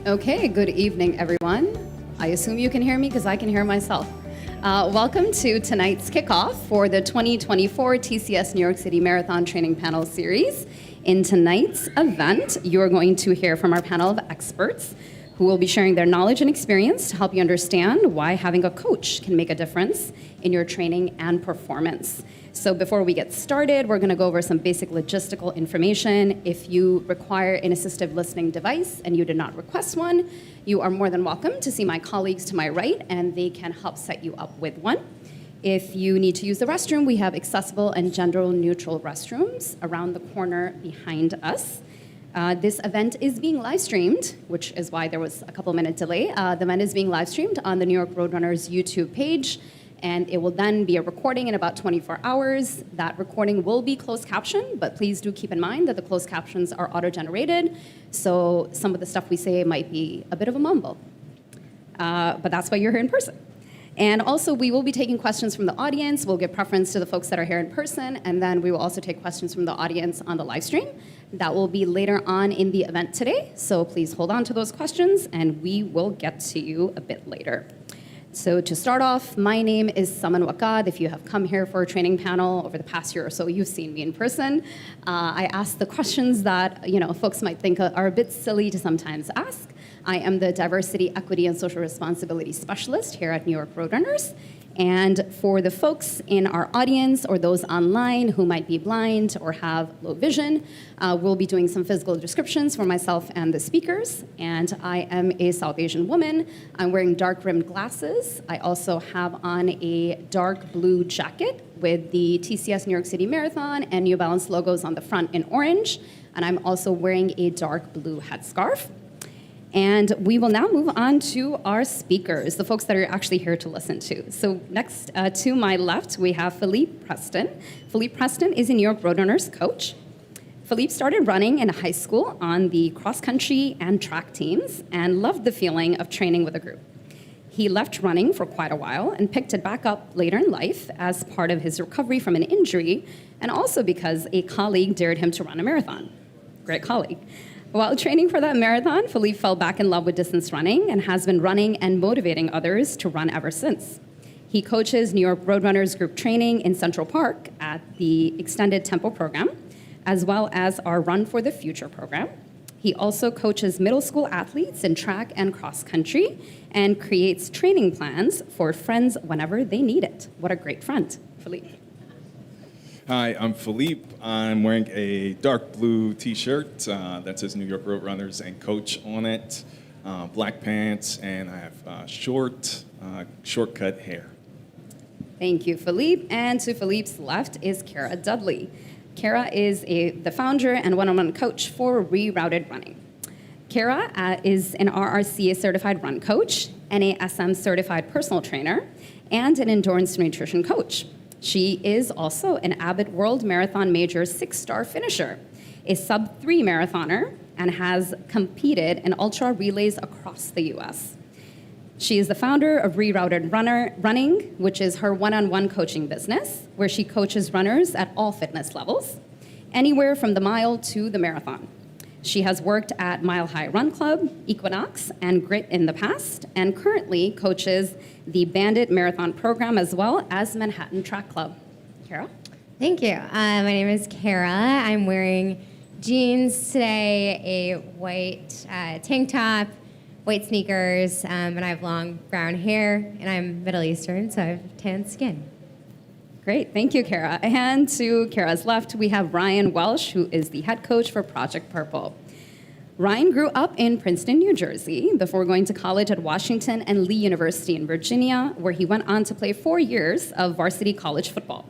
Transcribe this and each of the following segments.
Okay, good evening, everyone. I assume you can hear me because I can hear myself. Welcome to tonight's kickoff for the 2024 TCS New York City Marathon Training Panel Series. In tonight's event, you're going to hear from our panel of experts who will be sharing their knowledge and experience to help you understand why having a coach can make a difference in your training and performance. So before we get started, we're going to go over some basic logistical information. If you require an assistive listening device and you did not request one, you are more than welcome to see my colleagues to my right, and they can help set you up with one. If you need to use the restroom, we have accessible and gender-neutral restrooms around the corner behind us. This event is being live streamed, which is why there was a couple-minute delay. The event is being live streamed on the New York Roadrunners YouTube page, and it will then be a recording in about 24 hours. That recording will be closed captioned, but please do keep in mind that the closed captions are auto-generated, so some of the stuff we say might be a bit of a mumble. But that's why you're here in person. And also, we will be taking questions from the audience. We'll give preference to the folks that are here in person, and then we will also take questions from the audience on the live stream. That will be later on in the event today, so please hold on to those questions, and we will get to you a bit later. So to start off, my name is Saman Wakad. If you have come here for a training panel over the past year or so, you've seen me in person. I ask the questions that folks might think are a bit silly to sometimes ask. I am the Diversity, Equity, and Social Responsibility Specialist here at New York Roadrunners. And for the folks in our audience or those online who might be blind or have low vision, we'll be doing some physical descriptions for myself and the speakers. And I am a South Asian woman. I'm wearing dark-rimmed glasses. I also have on a dark blue jacket with the TCS New York City Marathon and New Balance logos on the front in orange. And I'm also wearing a dark blue headscarf. And we will now move on to our speakers, the folks that are actually here to listen to. So next to my left, we have Philippe Preston. Philippe Preston is a New York Roadrunners coach. Philippe started running in high school on the cross-country and track teams and loved the feeling of training with a group. He left running for quite a while and picked it back up later in life as part of his recovery from an injury, and also because a colleague dared him to run a marathon. Great colleague. While training for that marathon, Philippe fell back in love with distance running and has been running and motivating others to run ever since. He coaches New York Roadrunners group training in Central Park at the Extended Tempo program, as well as our Run for the Future program. He also coaches middle school athletes in track and cross country and creates training plans for friends whenever they need it. What a great friend, Philippe. Hi, I'm Philippe. I'm wearing a dark blue t-shirt that says New York Roadrunners and Coach on it, black pants, and I have short-cut hair. Thank you, Philippe. And to Philippe's left is Kara Dudley. Kara is the founder and one-on-one coach for Rerouted Running. Kara is an RRCA certified run coach, NASM certified personal trainer, and an endurance nutrition coach. She is also an Abbott World Marathon Major 6-star finisher, a sub-3 marathoner, and has competed in ultra relays across the U.S. She is the founder of Rerouted Running, which is her one-on-one coaching business, where she coaches runners at all fitness levels, anywhere from the mile to the marathon. She has worked at Mile High Run Club, Equinox, and Grit in the past, and currently coaches the Bandit Marathon program as well as Manhattan Track Club. Kara? Thank you. My name is Kara. I'm wearing jeans today, a white tank top, white sneakers, and I have long brown hair, and I'm Middle Eastern, so I have tan skin. Great, thank you, Kara. And to Kara's left, we have Ryan Welsh, who is the head coach for Project Purple. Ryan grew up in Princeton, New Jersey, before going to college at Washington and Lee University in Virginia, where he went on to play 4 years of varsity college football.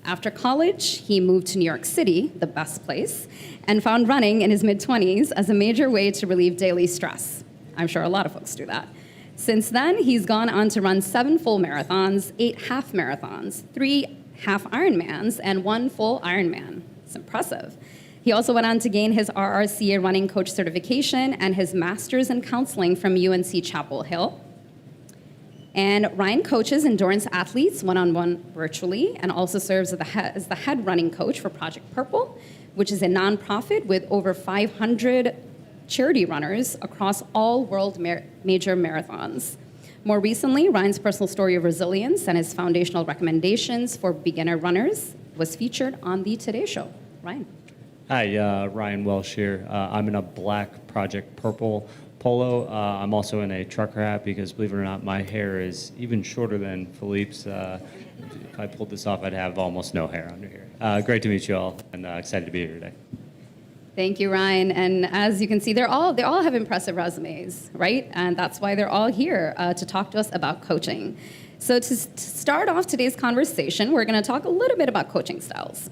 After college, he moved to New York City, the best place, and found running in his mid-20s as a major way to relieve daily stress. I'm sure a lot of folks do that. Since then, he's gone on to run 7 full marathons, 8 half marathons, 3 half Ironmans, and 1 full Ironman. It's impressive. He also went on to gain his RRCA running coach certification and his master's in counseling from UNC Chapel Hill. And Ryan coaches endurance athletes one-on-one virtually and also serves as the head running coach for Project Purple, which is a nonprofit with over 500 charity runners across all world major marathons. More recently, Ryan's personal story of resilience and his foundational recommendations for beginner runners was featured on the Today Show. Ryan. Hi, Ryan Welsh here. I'm in a black Project Purple polo. I'm also in a trucker hat because, believe it or not, my hair is even shorter than Philippe's. If I pulled this off, I'd have almost no hair under here. Great to meet you all, and excited to be here today. Thank you, Ryan. And as you can see, they all have impressive resumes, right? And that's why they're all here to talk to us about coaching. So to start off today's conversation, we're going to talk a little bit about coaching styles.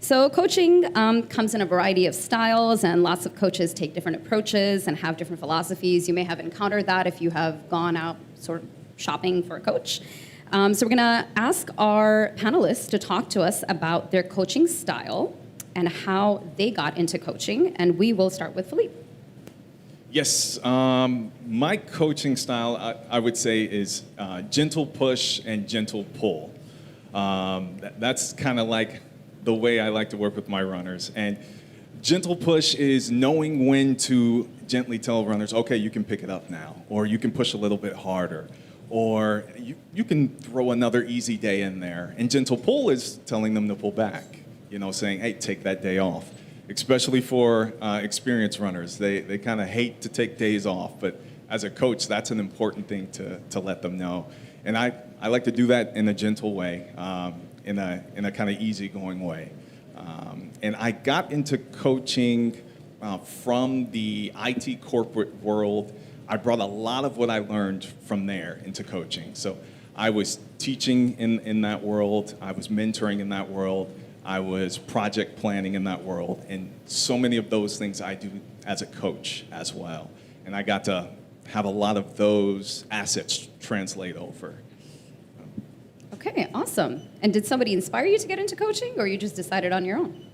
So coaching comes in a variety of styles, and lots of coaches take different approaches and have different philosophies. You may have encountered that if you have gone out sort of shopping for a coach. So we're going to ask our panelists to talk to us about their coaching style and how they got into coaching, and we will start with Philippe. Yes, my coaching style, I would say, is gentle push and gentle pull. That's kind of like the way I like to work with my runners. And gentle push is knowing when to gently tell runners, okay, you can pick it up now, or you can push a little bit harder, or you can throw another easy day in there. And gentle pull is telling them to pull back. Saying, hey, take that day off. Especially for experienced runners. They kind of hate to take days off, but as a coach, that's an important thing to let them know. And I like to do that in a gentle way, in a kind of easygoing way. And I got into coaching from the IT corporate world. I brought a lot of what I learned from there into coaching. So I was teaching in that world. I was mentoring in that world. I was project planning in that world, and so many of those things I do as a coach as well. And I got to have a lot of those assets translate over. Okay, awesome. And did somebody inspire you to get into coaching, or you just decided on your own?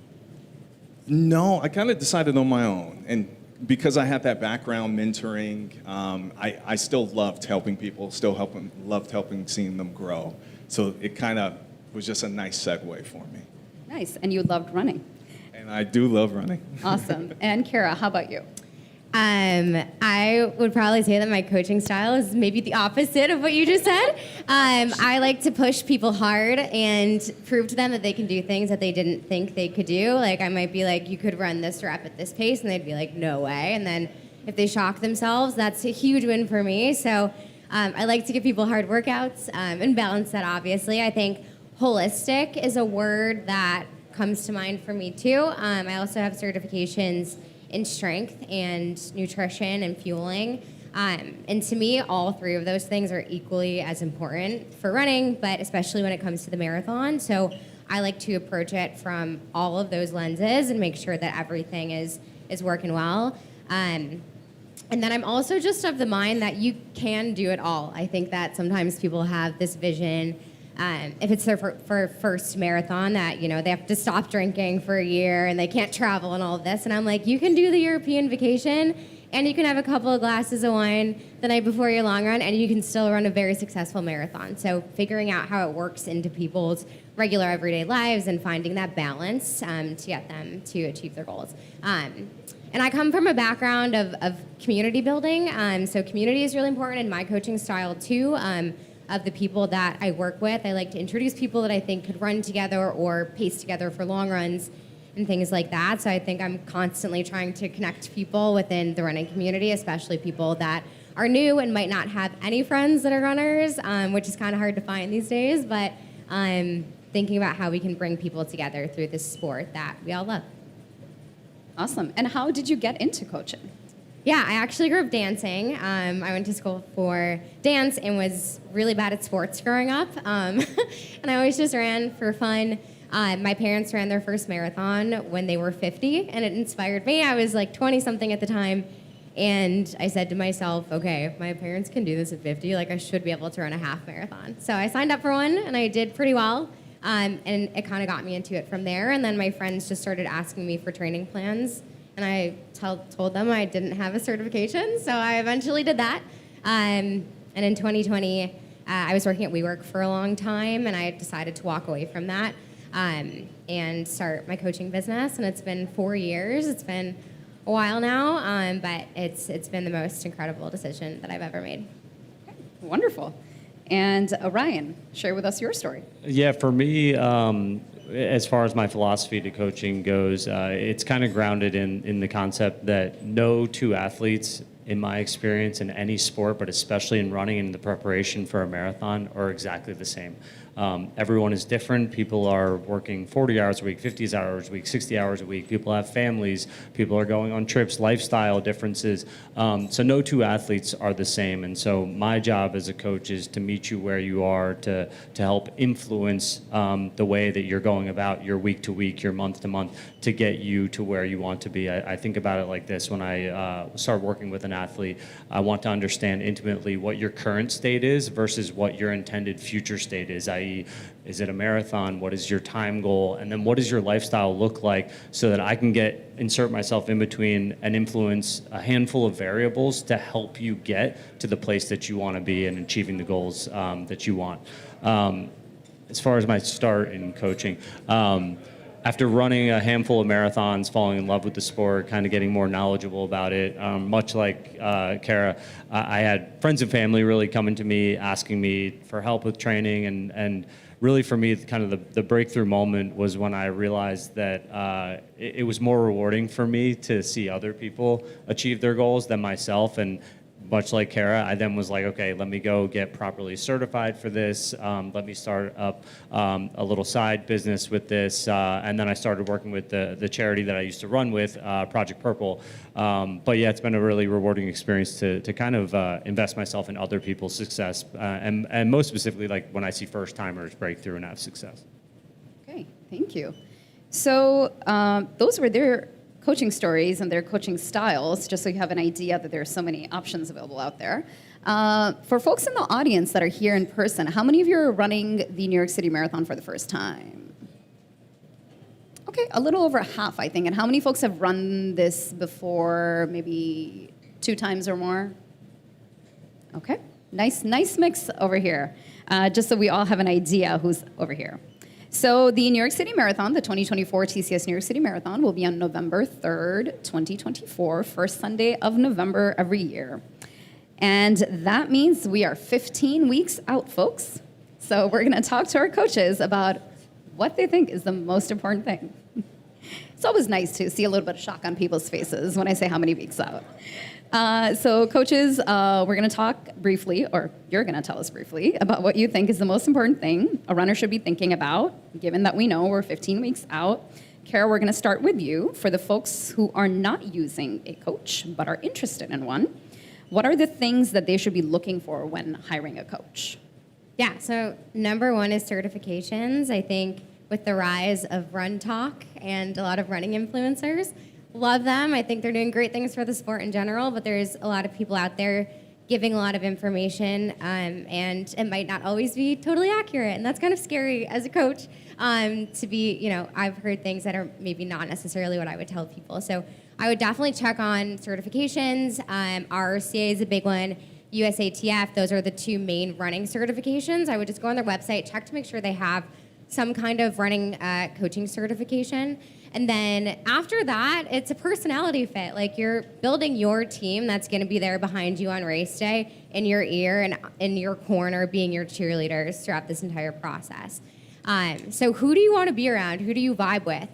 No, I kind of decided on my own. And because I had that background mentoring, I still loved helping people, loved helping seeing them grow. So it kind of was just a nice segue for me. Nice, and you loved running. And I do love running. Awesome. And Kara, how about you? I would probably say that my coaching style is maybe the opposite of what you just said. I like to push people hard and prove to them that they can do things that they didn't think they could do. Like, I might be like, you could run this rep at this pace, and they'd be like, no way. And then if they shock themselves, that's a huge win for me. So I like to give people hard workouts and balance that, obviously. I think holistic is a word that comes to mind for me too. I also have certifications in strength and nutrition and fueling. And to me, all three of those things are equally as important for running, but especially when it comes to the marathon. So I like to approach it from all of those lenses and make sure that everything is working well. And then I'm also just of the mind that you can do it all. I think that sometimes people have this vision, if it's their first marathon, that they have to stop drinking for a year and they can't travel and all of this. And I'm like, you can do the European vacation and you can have a couple of glasses of wine the night before your long run and you can still run a very successful marathon. So figuring out how it works into people's regular everyday lives and finding that balance to get them to achieve their goals. And I come from a background of community building. So community is really important in my coaching style too. Of the people that I work with, I like to introduce people that I think could run together or pace together for long runs and things like that. So I think I'm constantly trying to connect people within the running community, especially people that are new and might not have any friends that are runners, which is kind of hard to find these days. But I'm thinking about how we can bring people together through this sport that we all love. Awesome. And how did you get into coaching? Yeah, I actually grew up dancing. I went to school for dance and was really bad at sports growing up. And I always just ran for fun. My parents ran their first marathon when they were 50, and it inspired me. I was like 20-something at the time, and I said to myself, okay, if my parents can do this at 50, I should be able to run a half marathon. So I signed up for one, and I did pretty well. And it kind of got me into it from there. And then my friends just started asking me for training plans. And I told them I didn't have a certification, so I eventually did that. And in 2020, I was working at WeWork for a long time, and I decided to walk away from that and start my coaching business. And it's been 4 years. It's been a a while now, but it's been the most incredible decision that I've ever made. Wonderful. And Ryan, share with us your story. Yeah, for me, as far as my philosophy to coaching goes, it's kind of grounded in the concept that no two athletes, in my experience, in any sport, but especially in running and the preparation for a marathon, are exactly the same. Everyone is different. People are working 40 hours a week, 50 hours a week, 60 hours a week. People have families. People are going on trips, lifestyle differences. So no two athletes are the same. And so my job as a coach is to meet you where you are, to help influence the way that you're going about your week to week, your month to month, to get you to where you want to be. I think about it like this. When I start working with an athlete, I want to understand intimately what your current state is versus what your intended future state is, i.e., is it a marathon? What is your time goal? And then what does your lifestyle look like so that I can insert myself in between and influence a handful of variables to help you get to the place that you want to be and achieving the goals that you want. As far as my start in coaching, after running a handful of marathons, falling in love with the sport, kind of getting more knowledgeable about it, much like Kara, I had friends and family really coming to me, asking me for help with training, and really for me, kind of the breakthrough moment was when I realized that it was more rewarding for me to see other people achieve their goals than myself. And much like Kara, I then was like, okay, let me go get properly certified for this. Let me start up a little side business with this. And then I started working with the charity that I used to run with, Project Purple. But yeah, it's been a really rewarding experience to kind of invest myself in other people's success. And most specifically, like when I see first timers break through and have success. Okay, thank you. So those were their coaching stories and their coaching styles, just so you have an idea that there are so many options available out there. For folks in the audience that are here in person, how many of you are running the New York City Marathon for the first time? Okay, a little over half, I think. And how many folks have run this before, maybe 2 times or more? Okay, nice mix over here, just so we all have an idea who's over here. So the New York City Marathon, the 2024 TCS New York City Marathon, will be on November 3rd, 2024, first Sunday of November every year. And that means we are 15 weeks out, folks. So we're going to talk to our coaches about what they think is the most important thing. It's always nice to see a little bit of shock on people's faces when I say how many weeks out. So coaches, we're going to talk briefly, or you're going to tell us briefly, about what you think is the most important thing a runner should be thinking about, given that we know we're 15 weeks out. Kara, we're going to start with you. For the folks who are not using a coach but are interested in one, what are the things that they should be looking for when hiring a coach? Yeah, so number one is certifications. I think with the rise of Run Talk and a lot of running influencers, love them. I think they're doing great things for the sport in general, but there's a lot of people out there giving a lot of information, and it might not always be totally accurate. And that's kind of scary as a coach to be, I've heard things that are maybe not necessarily what I would tell people. So I would definitely check on certifications. RCA is a big one. USATF, those are the 2 main running certifications. I would just go on their website, check to make sure they have some kind of running coaching certification. And then after that, it's a personality fit. Like you're building your team that's going to be there behind you on race day, in your ear and in your corner, being your cheerleaders throughout this entire process. So who do you want to be around? Who do you vibe with?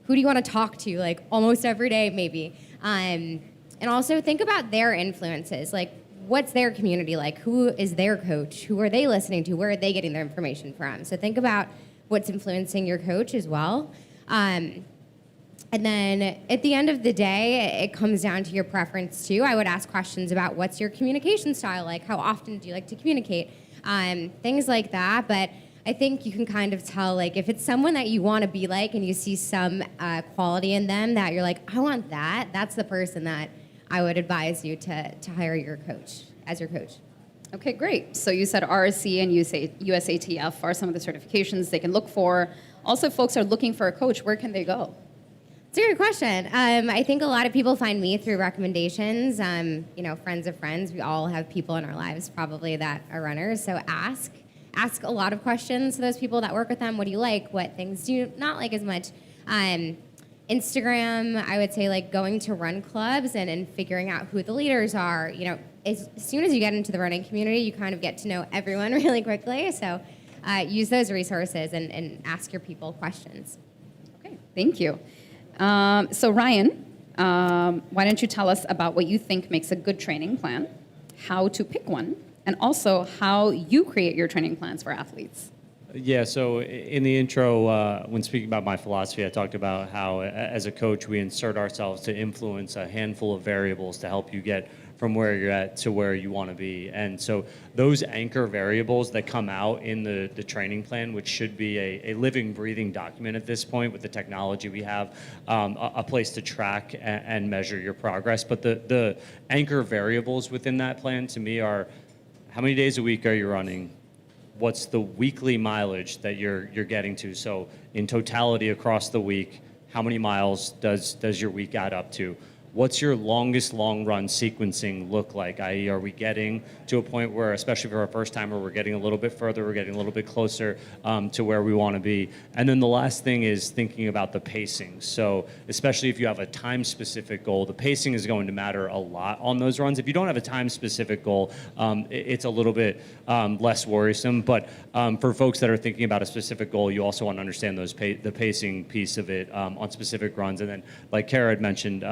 Who do you want to talk to, like almost every day maybe? And also think about their influences. Like what's their community like? Who is their coach? Who are they listening to? Where are they getting their information from? So think about what's influencing your coach as well. And then at the end of the day, it comes down to your preference too. I would ask questions about what's your communication style like? How often do you like to communicate? Things like that. But I think you can kind of tell, like, if it's someone that you want to be like and you see some quality in them that you're like, I want that, that's the person that I would advise you to hire your coach, as your coach. Okay, great. So you said RSC and USATF are some of the certifications they can look for. Also, if folks are looking for a coach, where can they go? It's a great question. I think a lot of people find me through recommendations. Friends of friends. We all have people in our lives probably that are runners. So ask a lot of questions to those people that work with them. What do you like? What things do you not like as much? Instagram, I would say like going to run clubs and figuring out who the leaders are. As soon as you get into the running community, you kind of get to know everyone really quickly. So use those resources and ask your people questions. Okay, thank you. So Ryan, why don't you tell us about what you think makes a good training plan, how to pick one, and also how you create your training plans for athletes? Yeah, so in the intro, when speaking about my philosophy, I talked about how, as a coach, we insert ourselves to influence a handful of variables to help you get from where you're at to where you want to be. And so those anchor variables that come out in the training plan, which should be a living, breathing document at this point with the technology we have, a place to track and measure your progress. But the anchor variables within that plan, to me, are how many days a week are you running? What's the weekly mileage that you're getting to? So in totality across the week, how many miles does your week add up to? What's your longest long run sequencing look like? I.e., are we getting to a point where, especially for our first timer, we're getting a little bit further, we're getting a little bit closer to where we want to be? And then the last thing is thinking about the pacing. So especially if you have a time-specific goal, the pacing is going to matter a lot on those runs. If you don't have a time-specific goal, it's a little bit less worrisome. But for folks that are thinking about a specific goal, you also want to understand the pacing piece of it on specific runs. And then, like Kara had mentioned,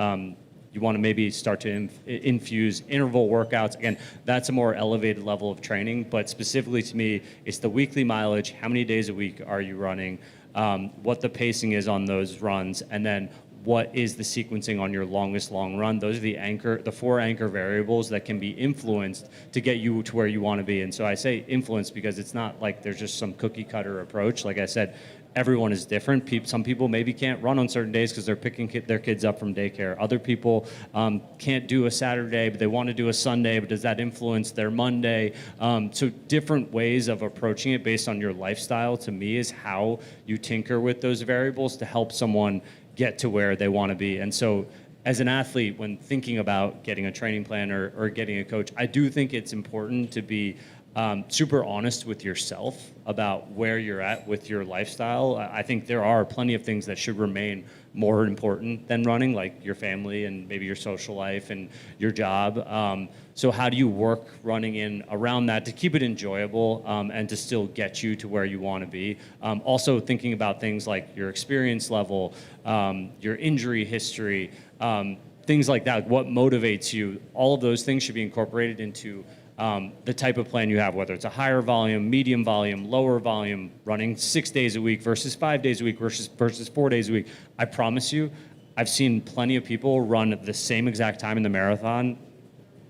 you want to maybe start to infuse interval workouts. Again, that's a more elevated level of training, but specifically to me, it's the weekly mileage, how many days a week are you running, what the pacing is on those runs, and then what is the sequencing on your longest long run. Those are the four anchor variables that can be influenced to get you to where you want to be. And so I say influence because it's not like there's just some cookie cutter approach. Like I said, everyone is different. Some people maybe can't run on certain days because they're picking their kids up from daycare. Other people can't do a Saturday, but they want to do a Sunday, but does that influence their Monday? So different ways of approaching it based on your lifestyle, to me, is how you tinker with those variables to help someone get to where they want to be. And so as an athlete, when thinking about getting a training plan or getting a coach, I do think it's important to be super honest with yourself about where you're at with your lifestyle. I think there are plenty of things that should remain more important than running, like your family and maybe your social life and your job. So how do you work running in around that to keep it enjoyable and to still get you to where you want to be? Also thinking about things like your experience level, your injury history, things like that, what motivates you. All of those things should be incorporated into the type of plan you have, whether it's a higher volume, medium volume, lower volume, running 6 days a week versus 5 days a week versus 4 days a week. I promise you, I've seen plenty of people run the same exact time in the marathon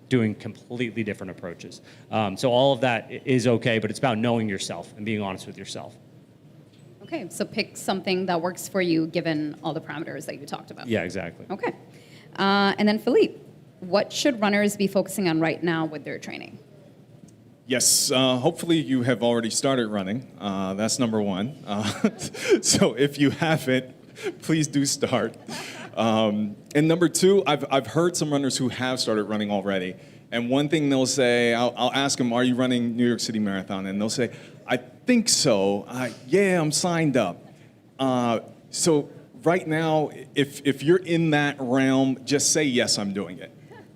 doing completely different approaches. So all of that is okay, but it's about knowing yourself and being honest with yourself. Okay, so pick something that works for you given all the parameters that you talked about. Yeah, exactly. Okay. And then Philippe, what should runners be focusing on right now with their training? Yes, hopefully you have already started running. That's number one. So if you haven't, please do start. And number two, I've heard some runners who have started running already. And one thing they'll say, I'll ask them, are you running New York City Marathon? And they'll say, I think so. Yeah, I'm signed up. So right now, if you're in that realm, just say, yes, I'm doing it.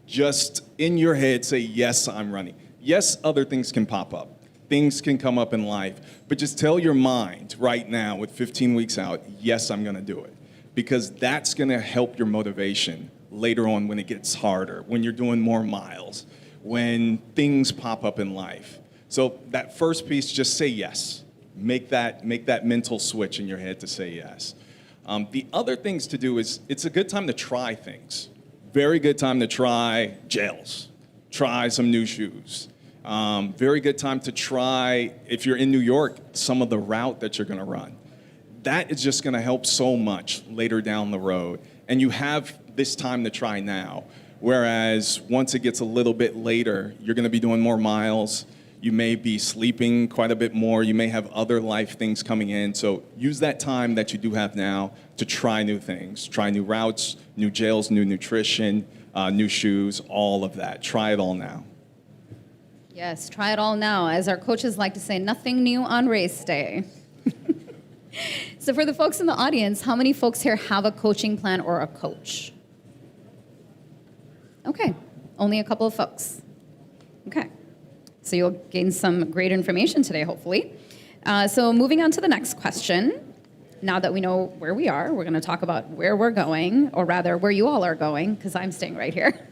Just in your head, say, yes, I'm running. Yes, other things can pop up. Things can come up in life. But just tell your mind right now, with 15 weeks out, yes, I'm going to do it. Because that's going to help your motivation later on when it gets harder, when you're doing more miles, when things pop up in life. So that first piece, just say yes. Make that mental switch in your head to say yes. The other things to do is, it's a good time to try things. Very good time to try gels, try some new shoes. Very good time to try, if you're in New York, some of the route that you're going to run. That is just going to help so much later down the road. And you have this time to try now. Whereas once it gets a little bit later, you're going to be doing more miles. You may be sleeping quite a bit more. You may have other life things coming in. So use that time that you do have now to try new things. Try new routes, new gels, new nutrition, new shoes, all of that. Try it all now. Yes, try it all now. As our coaches like to say, nothing new on race day. So for the folks in the audience, how many folks here have a coaching plan or a coach? Okay, only a couple of folks. Okay, so you'll gain some great information today, hopefully. So moving on to the next question. Now that we know where we are, we're going to talk about where we're going, or rather where you all are going, because I'm staying right here.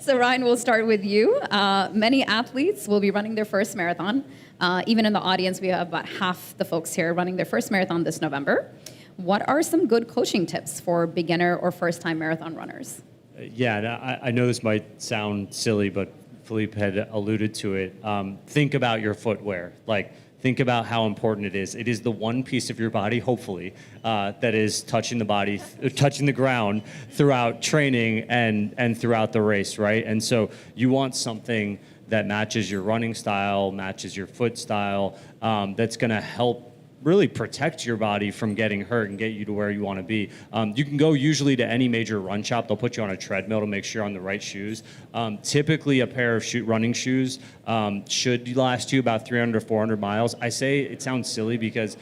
So Ryan, we'll start with you. Many athletes will be running their first marathon. Even in the audience, we have about half the folks here running their first marathon this November. What are some good coaching tips for beginner or first-time marathon runners? Yeah, I know this might sound silly, but Philippe had alluded to it. Think about your footwear. Think about how important it is. It is the one piece of your body, hopefully, that is touching the ground throughout training and throughout the race, right? And so you want something that matches your running style, matches your foot style, that's going to help really protect your body from getting hurt and get you to where you want to be. You can go usually to any major run shop. They'll put you on a treadmill to make sure you're on the right shoes. Typically, a pair of running shoes should last you about 300 or 400 miles. I say it sounds silly because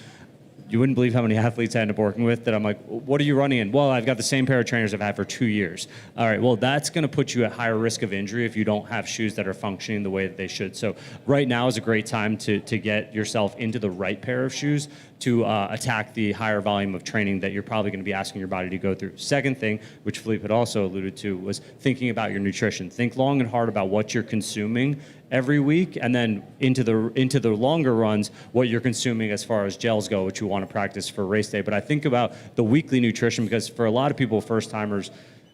you wouldn't believe how many athletes I end up working with that I'm like, what are you running in? Well, I've got the same pair of trainers I've had for 2 years. All right, well, that's going to put you at higher risk of injury if you don't have shoes that are functioning the way that they should. So right now is a great time to get yourself into the right pair of shoes to attack the higher volume of training that you're probably going to be asking your body to go through. Second thing, which Philippe had also alluded to, was thinking about your nutrition. Think long and hard about what you're consuming every week, and then into the longer runs, what you're consuming as far as gels go, which you want to practice for race day. But I think about the weekly nutrition because for a lot of people, first timers,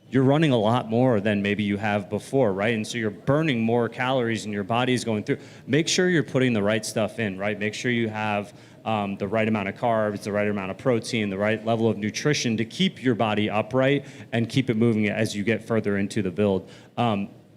you're running a lot more than maybe you have before, right? And so you're burning more calories and your body is going through. Make sure you're putting the right stuff in, right? Make sure you have the right amount of carbs, the right amount of protein, the right level of nutrition to keep your body upright and keep it moving as you get further into the build.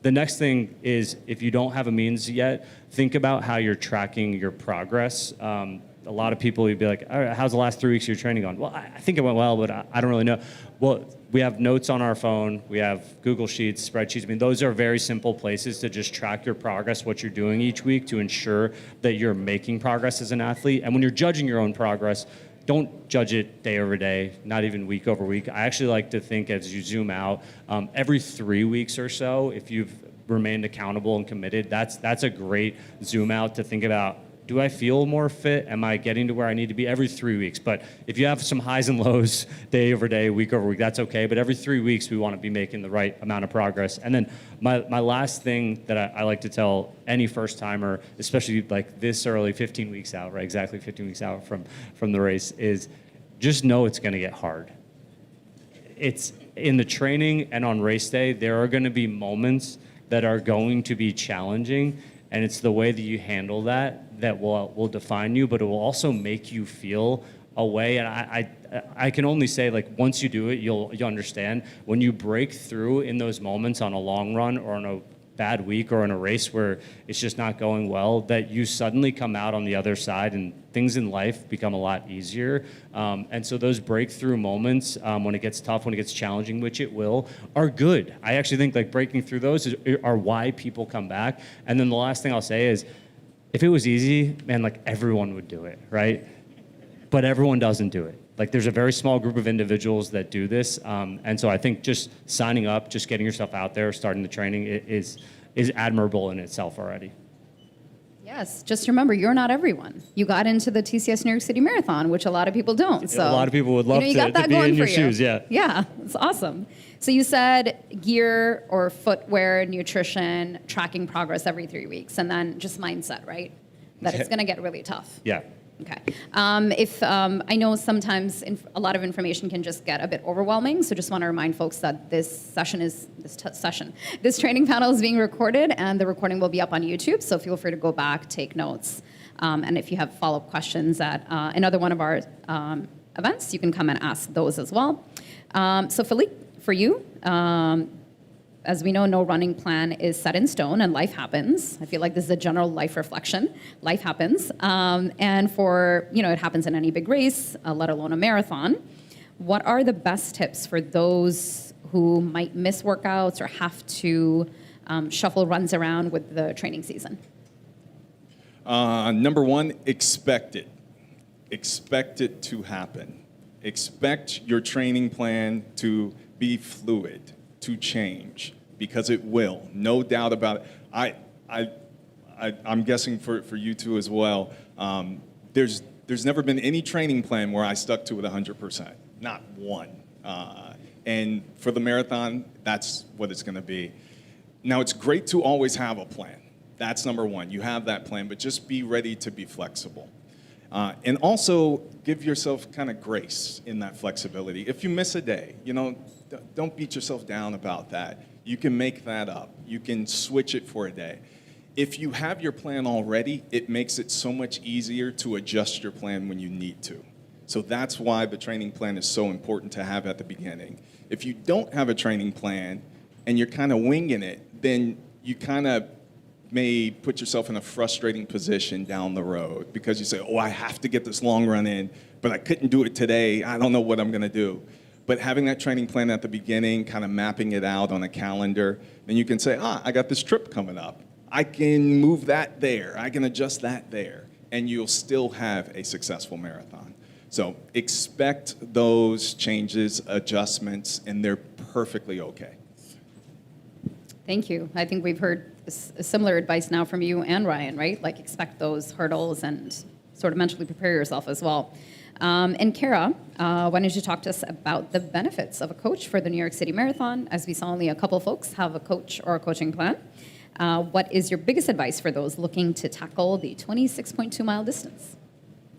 The next thing is, if you don't have a means yet, think about how you're tracking your progress. A lot of people, you'd be like, all right, how's the last 3 weeks of your training gone? Well, I think it went well, but I don't really know. Well, we have notes on our phone. We have Google Sheets, spreadsheets. I mean, those are very simple places to just track your progress, what you're doing each week to ensure that you're making progress as an athlete. And when you're judging your own progress, don't judge it day over day, not even week over week. I actually like to think as you zoom out, every 3 weeks or so, if you've remained accountable and committed, that's a great zoom out to think about, do I feel more fit? Am I getting to where I need to be? Every 3 weeks. But if you have some highs and lows day over day, week over week, that's okay. But every 3 weeks, we want to be making the right amount of progress. And then my last thing that I like to tell any first timer, especially like this early, 15 weeks out, right? Exactly 15 weeks out from the race, is just know it's going to get hard. It's in the training and on race day, there are going to be moments that are going to be challenging. And it's the way that you handle that will define you, but it will also make you feel a way. And I can only say, like, once you do it, you'll understand. When you break through in those moments on a long run or on a bad week or in a race where it's just not going well, that you suddenly come out on the other side and things in life become a lot easier. And so those breakthrough moments, when it gets tough, when it gets challenging, which it will, are good. I actually think like breaking through those are why people come back. And then the last thing I'll say is, if it was easy, man, like everyone would do it, right? But everyone doesn't do it. Like there's a very small group of individuals that do this. And so I think just signing up, just getting yourself out there, starting the training is admirable in itself already. Yes, just remember, you're not everyone. You got into the TCS New York City Marathon, which a lot of people don't. So a lot of people would love you got that to be going in your for shoes, you. yeah. Yeah, it's awesome. So you said gear or footwear, nutrition, tracking progress every 3 weeks, and then just mindset, right? That it's going to get really tough. Yeah. Okay. I know sometimes a lot of information can just get a bit overwhelming, so just want to remind folks that this training panel is being recorded, and the recording will be up on YouTube. So feel free to go back, take notes, and if you have follow-up questions at another one of our events, you can come and ask those as well. So Philippe, for you. As we know, no running plan is set in stone, and life happens. I feel like this is a general life reflection. Life happens, and it happens in any big race, let alone a marathon. What are the best tips for those who might miss workouts or have to shuffle runs around with the training season? Number one, expect it. expect it to happen. Expect your training plan to be fluid, to change, because it will, no doubt about it. I'm guessing for you two as well. There's never been any training plan where I stuck to it 100%, not one. And for the marathon, that's what it's going to be. Now, it's great to always have a plan. That's number one. You have that plan, but just be ready to be flexible. And also give yourself kind of grace in that flexibility. If you miss a day, don't beat yourself down about that. You can make that up. You can switch it for a day. If you have your plan already, it makes it so much easier to adjust your plan when you need to. So that's why the training plan is so important to have at the beginning. If you don't have a training plan and you're kind of winging it, then you kind of may put yourself in a frustrating position down the road because you say, oh, I have to get this long run in, but I couldn't do it today. I don't know what I'm going to do. But having that training plan at the beginning, kind of mapping it out on a calendar, then you can say, I got this trip coming up. I can move that there. I can adjust that there. And you'll still have a successful marathon. So expect those changes, adjustments, and they're perfectly okay. Thank you. I think we've heard similar advice now from you and Ryan, right? Like expect those hurdles and sort of mentally prepare yourself as well. And Kara, why don't you talk to us about the benefits of a coach for the New York City Marathon? As we saw, only a couple folks have a coach or a coaching plan. What is your biggest advice for those looking to tackle the 26.2 mile distance?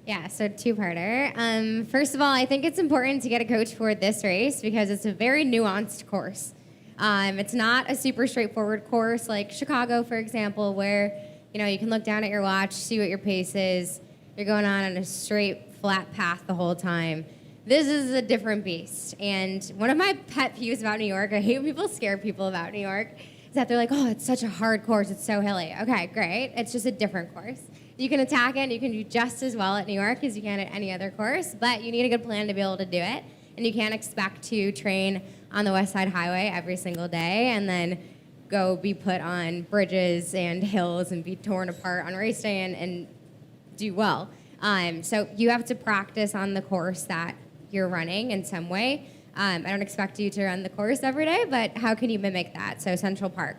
Yeah, so two-parter. First of all, I think it's important to get a coach for this race because it's a very nuanced course. It's not a super straightforward course like Chicago, for example, where you can look down at your watch, see what your pace is. You're going on a straight, flat path the whole time. This is a different beast. And one of my pet peeves about New York, I hate when people scare people about New York, is that they're like, oh, it's such a hard course, it's so hilly. Okay, great. It's just a different course. You can attack it, and you can do just as well at New York as you can at any other course, but you need a good plan to be able to do it. And you can't expect to train on the West Side Highway every single day and then go be put on bridges and hills and be torn apart on race day and do well. So you have to practice on the course that you're running in some way. I don't expect you to run the course every day, but how can you mimic that? So Central Park,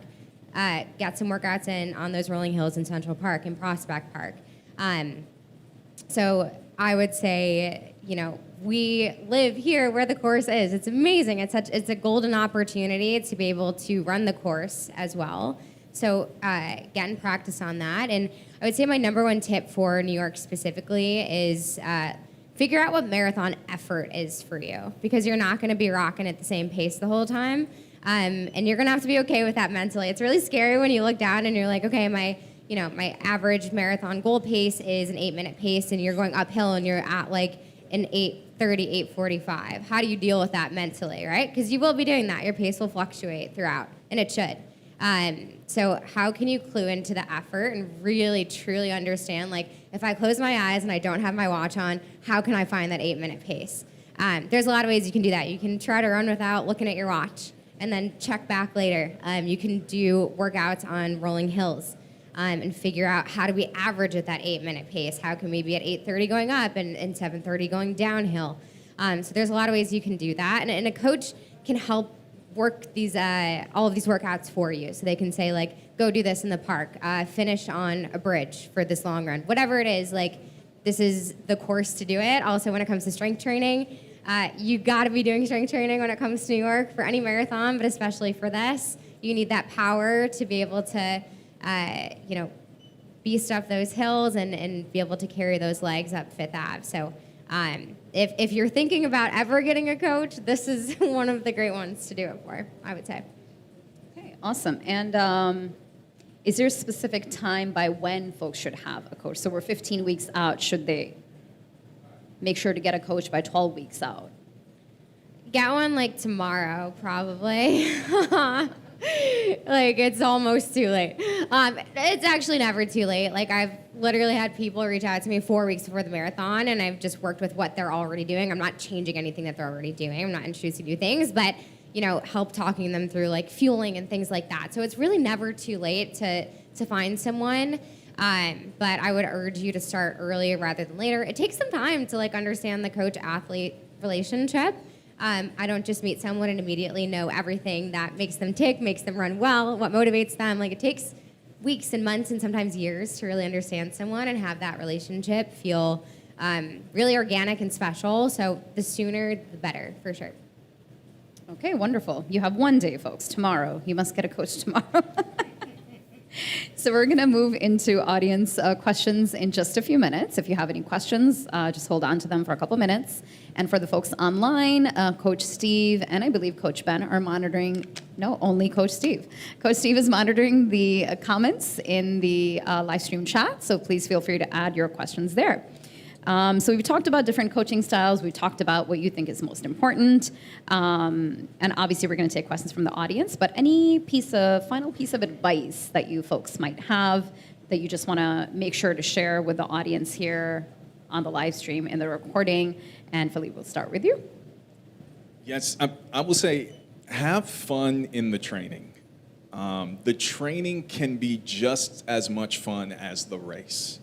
get some workouts in on those rolling hills in Central Park and Prospect Park. So I would say, we live here where the course is. It's amazing. It's a golden opportunity to be able to run the course as well. So get in practice on that. And I would say my number one tip for New York specifically is figure out what marathon effort is for you, because you're not going to be rocking at the same pace the whole time. And you're going to have to be okay with that mentally. It's really scary when you look down and you're like, okay, my average marathon goal pace is an 8-minute pace, and you're going uphill and you're at like an 8:30, 8:45. How do you deal with that mentally, right? Because you will be doing that. Your pace will fluctuate throughout, and it should. So how can you clue into the effort and really, truly understand, like, if I close my eyes and I don't have my watch on, how can I find that 8-minute pace? There's a lot of ways you can do that. You can try to run without looking at your watch and then check back later. You can do workouts on rolling hills and figure out how do we average at that 8-minute pace? How can we be at 8:30 going up and 7:30 going downhill? So there's a lot of ways you can do that. And a coach can help work these all of these workouts for you. So they can say, like, go do this in the park, finish on a bridge for this long run. Whatever it is, like, this is the course to do it. Also, when it comes to strength training, you got to be doing strength training when it comes to New York for any marathon, but especially for this. You need that power to be able to, beast up those hills and be able to carry those legs up Fifth Ave. So if you're thinking about ever getting a coach, this is one of the great ones to do it for, I would say. Okay, awesome. And is there a specific time by when folks should have a coach? So we're 15 weeks out. Should they make sure to get a coach by 12 weeks out? Get one like tomorrow, probably. Like, it's almost too late. It's actually never too late. Like, I've literally had people reach out to me 4 weeks before the marathon, and I've just worked with what they're already doing. I'm not changing anything that they're already doing. I'm not introducing new things, but, help talking them through, like, fueling and things like that. So it's really never too late to find someone. But I would urge you to start earlier rather than later. It takes some time to like understand the coach-athlete relationship. I don't just meet someone and immediately know everything that makes them tick, makes them run well, what motivates them. Like it takes weeks and months and sometimes years to really understand someone and have that relationship feel really organic and special. So the sooner, the better, for sure. Okay, wonderful. You have one day, folks, tomorrow. You must get a coach tomorrow. So we're going to move into audience questions in just a few minutes. If you have any questions, just hold on to them for a couple minutes. And for the folks online, Coach Steve and I believe Coach Ben are monitoring, no, only Coach Steve. Coach Steve is monitoring the comments in the live stream chat, so please feel free to add your questions there. So we've talked about different coaching styles. We've talked about what you think is most important. And obviously, we're going to take questions from the audience. But any final piece of advice that you folks might have that you just want to make sure to share with the audience here on the live stream and the recording? And Philippe, we'll start with you. Yes, I will say have fun in the training. The training can be just as much fun as the race.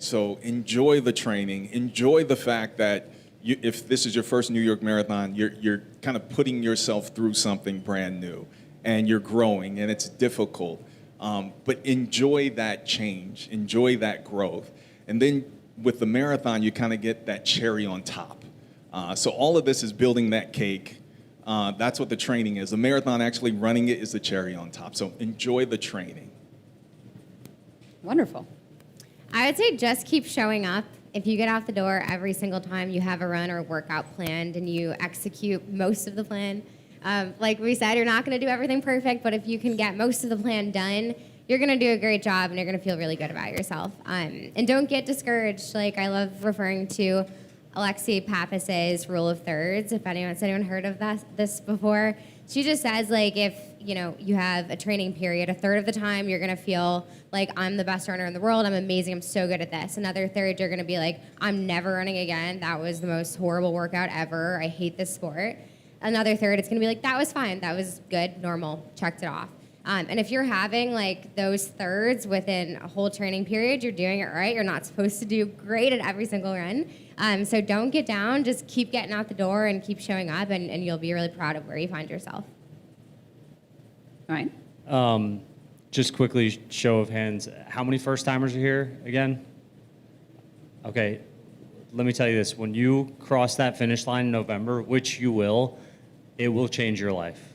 So enjoy the training. Enjoy the fact that if this is your first New York Marathon, you're kind of putting yourself through something brand new, and you're growing, and it's difficult. But enjoy that change. Enjoy that growth. And then with the marathon, you kind of get that cherry on top. So all of this is building that cake. That's what the training is. The marathon, actually running it, is the cherry on top. So enjoy the training. Wonderful. I would say just keep showing up. If you get out the door every single time you have a run or a workout planned and you execute most of the plan, like we said, you're not going to do everything perfect, but if you can get most of the plan done, you're going to do a great job and you're going to feel really good about yourself. And don't get discouraged. Like I love referring to Alexi Pappas's rule of thirds. If anyone heard of this before, she just says like if you have a training period, a third of the time you're gonna feel like I'm the best runner in the world, I'm amazing, I'm so good at this. Another third you're gonna be like, I'm never running again. That was the most horrible workout ever. I hate this sport. Another third, it's gonna be like, that was fine, that was good, normal, checked it off. And if you're having like those thirds within a whole training period, you're doing it right. You're not supposed to do great at every single run. So don't get down, just keep getting out the door and keep showing up and you'll be really proud of where you find yourself. All right. Just quickly, show of hands, how many first-timers are here again? Okay, let me tell you this. When you cross that finish line in November, which you will, it will change your life.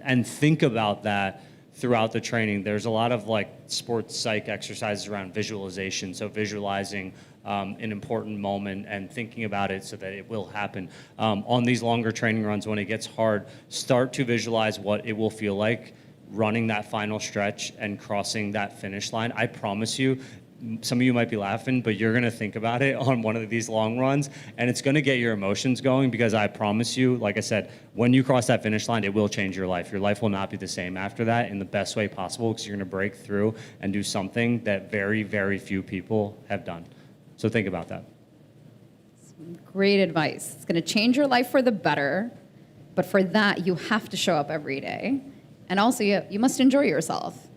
And think about that throughout the training. There's a lot of like sports psych exercises around visualization, so visualizing an important moment and thinking about it so that it will happen. On these longer training runs, when it gets hard, start to visualize what it will feel like running that final stretch and crossing that finish line. I promise you, some of you might be laughing, but you're going to think about it on one of these long runs, and it's going to get your emotions going because I promise you, like I said, when you cross that finish line, it will change your life. Your life will not be the same after that in the best way possible because you're going to break through and do something that very, very few people have done. So think about that. Great advice. It's going to change your life for the better, but for that, you have to show up every day. And also, you must enjoy yourself.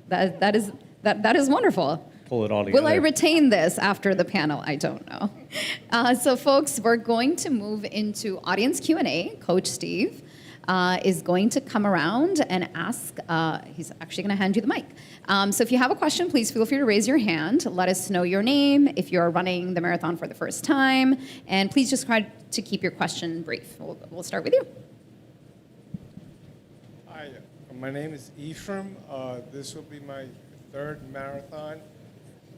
That is wonderful. Pull it all together. Will I retain this after the panel? I don't know. So folks, we're going to move into audience Q&A. Coach Steve is going to come around and ask, he's actually going to hand you the mic. So if you have a question, please feel free to raise your hand. Let us know your name, if you're running the marathon for the first time, and please just try to keep your question brief. We'll start with you. Hi, my name is Ephraim. This will be my third marathon.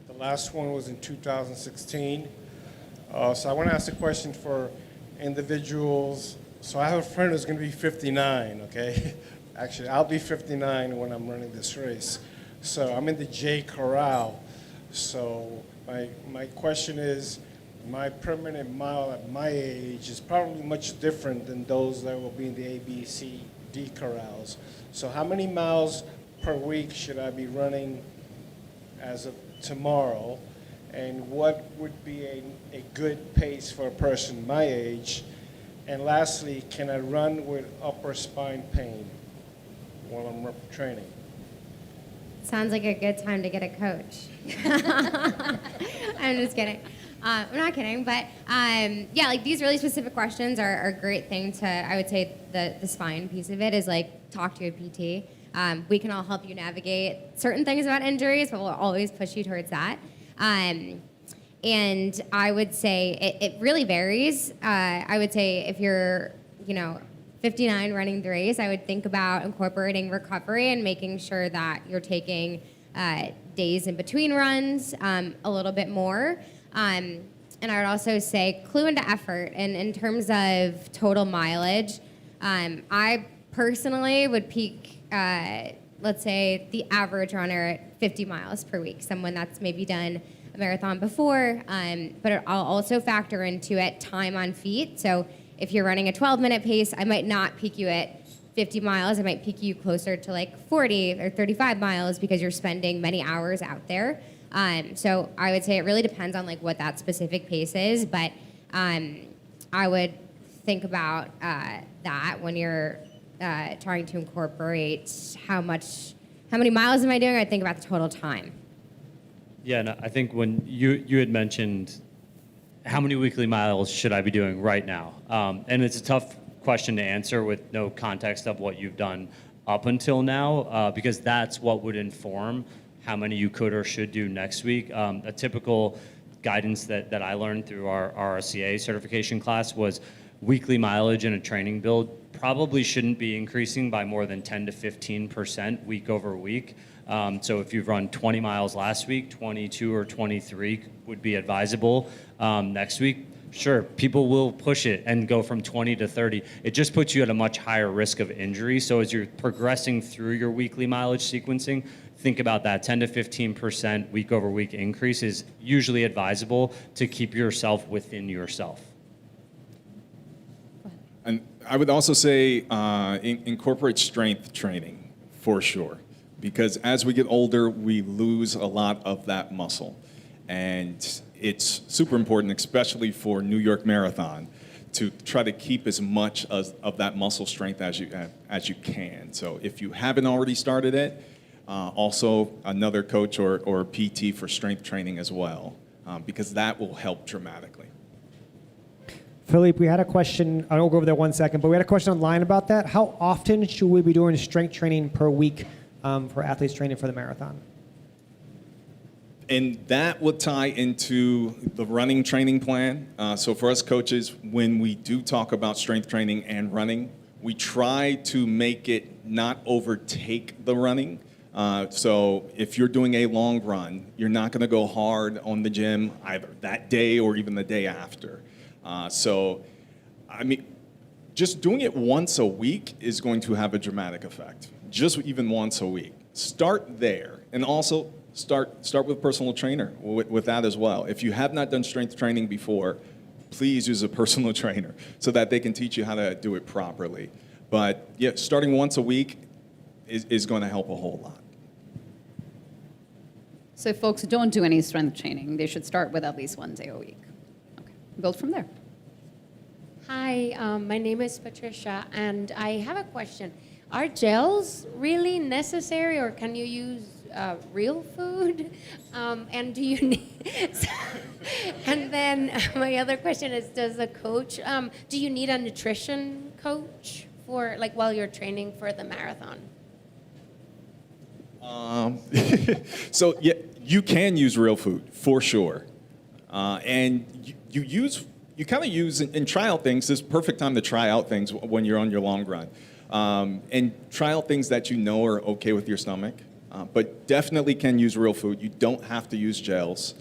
The last one was in 2016. So I want to ask a question for individuals. So I have a friend who's going to be 59, okay? Actually, I'll be 59 when I'm running this race. So I'm in the J Corral. So my question is, my permanent mile at my age is probably much different than those that will be in the A, B, C, D corrals. So how many miles per week should I be running as of tomorrow? And what would be a good pace for a person my age? And lastly, can I run with upper spine pain while I'm training? sounds like a good time to get a coach. I'm just kidding. I'm not kidding, but yeah, like these really specific questions are a great thing to, I would say the spine piece of it is like talk to a PT. We can all help you navigate certain things about injuries, but we'll always push you towards that. And I would say it really varies. I would say if you're, 59 running the race, I would think about incorporating recovery and making sure that you're taking days in between runs a little bit more. And I would also say clue into effort. And in terms of total mileage, I personally would peak, let's say, the average runner at 50 miles per week, someone that's maybe done a marathon before. But I'll also factor into it time on feet. So if you're running a 12-minute pace, I might not peak you at 50 miles. I might peak you closer to like 40 or 35 miles because you're spending many hours out there. So I would say it really depends on like what that specific pace is, but I would think about that when you're trying to incorporate how many miles am I doing? I think about the total time. Yeah, no, I think when you had mentioned how many weekly miles should I be doing right now, and it's a tough question to answer with no context of what you've done up until now, because that's what would inform how many you could or should do next week. A typical guidance that I learned through our RCA certification class was weekly mileage in a training build probably shouldn't be increasing by more than 10 to 15% week over week. So if you've run 20 miles last week, 22 or 23 would be advisable. Next week, sure, people will push it and go from 20 to 30. It just puts you at a much higher risk of injury. So as you're progressing through your weekly mileage sequencing, think about that 10 to 15% week over week increase is usually advisable to keep yourself within yourself. And I would also say incorporate strength training for sure, because as we get older, we lose a lot of that muscle. And it's super important, especially for New York Marathon, to try to keep as much of that muscle strength as you can. So if you haven't already started it, also another coach or PT for strength training as well, because that will help dramatically. Philippe, we had a question, I'll go over there 1 second, but we had a question online about that. How often should we be doing strength training per week for athletes training for the marathon? And that would tie into the running training plan. So for us coaches, when we do talk about strength training and running, we try to make it not overtake the running. So if you're doing a long run, you're not going to go hard on the gym either that day or even the day after. So, I mean, just doing it once a week is going to have a dramatic effect. Just even once a week. Start there, and also start with a personal trainer with that as well. If you have not done strength training before, please use a personal trainer so that they can teach you how to do it properly. But yeah, starting once a week is going to help a whole lot. So if folks don't do any strength training, they should start with at least 1 day a week. Okay, build from there. Hi, my name is Patricia, and I have a question. Are gels really necessary, or can you use real food? And do you need? And then my other question is: does a coach? Do you need a nutrition coach for while you're training for the marathon? So yeah, you can use real food for sure, and you kind of use and try out things. This is perfect time to try out things when you're on your long run, and try out things that you know are okay with your stomach. But definitely can use real food. You don't have to use gels,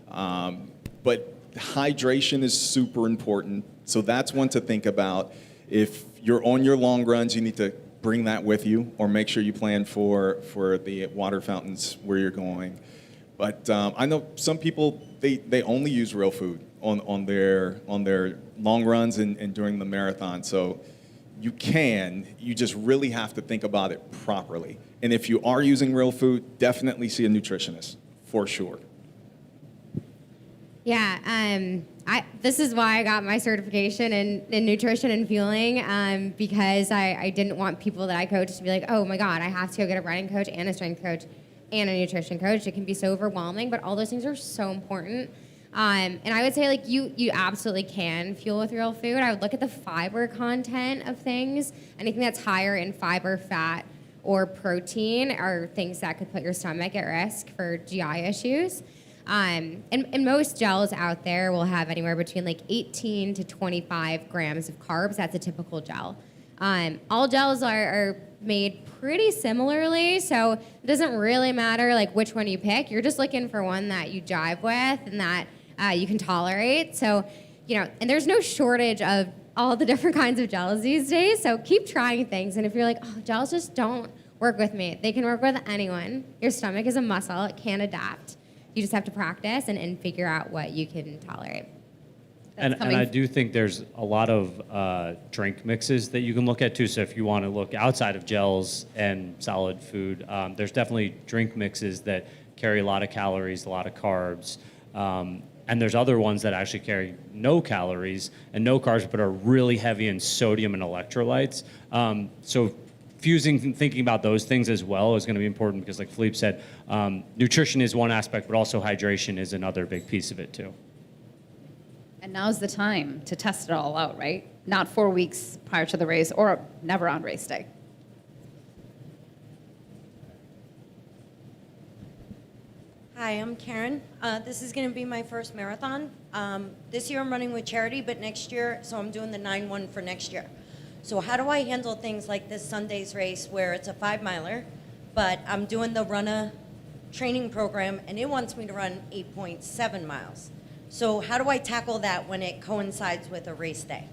but hydration is super important. So that's one to think about. If you're on your long runs, you need to bring that with you, or make sure you plan for the water fountains where you're going. But I know some people they only use real food on their long runs and during the marathon. So you just really have to think about it properly. And if you are using real food, definitely see a nutritionist for sure. Yeah, this is why I got my certification in nutrition and fueling, because I didn't want people that I coached to be like, oh my God, I have to go get a running coach and a strength coach. and a nutrition coach. It can be so overwhelming, but all those things are so important. And I would say like you absolutely can fuel with real food. I would look at the fiber content of things. Anything that's higher in fiber, fat, or protein are things that could put your stomach at risk for GI issues. And most gels out there will have anywhere between like 18 to 25 grams of carbs. That's a typical gel. All gels are made pretty similarly, so it doesn't really matter like which one you pick. You're just looking for one that you jive with and that you can tolerate. So, and there's no shortage of all the different kinds of gels these days. So keep trying things. And if you're like, oh, gels just don't work with me, they can work with anyone. Your stomach is a muscle; it can adapt. You just have to practice and figure out what you can tolerate. And I do think there's a lot of drink mixes that you can look at too. So if you want to look outside of gels and solid food, there's definitely drink mixes that carry a lot of calories, a lot of carbs. And there's other ones that actually carry no calories and no carbs, but are really heavy in sodium and electrolytes. So thinking about those things as well is going to be important because, like Philippe said, nutrition is one aspect, but also hydration is another big piece of it too. And now's the time to test it all out, right? Not 4 weeks prior to the race or never on race day. Hi, I'm Karen. This is going to be my first marathon. This year I'm running with charity, but next year, so I'm doing the 9-1 for next year. So how do I handle things like this Sunday's race where it's a 5-miler, but I'm doing the runner training program and it wants me to run 8.7 miles. So how do I tackle that when it coincides with a race day?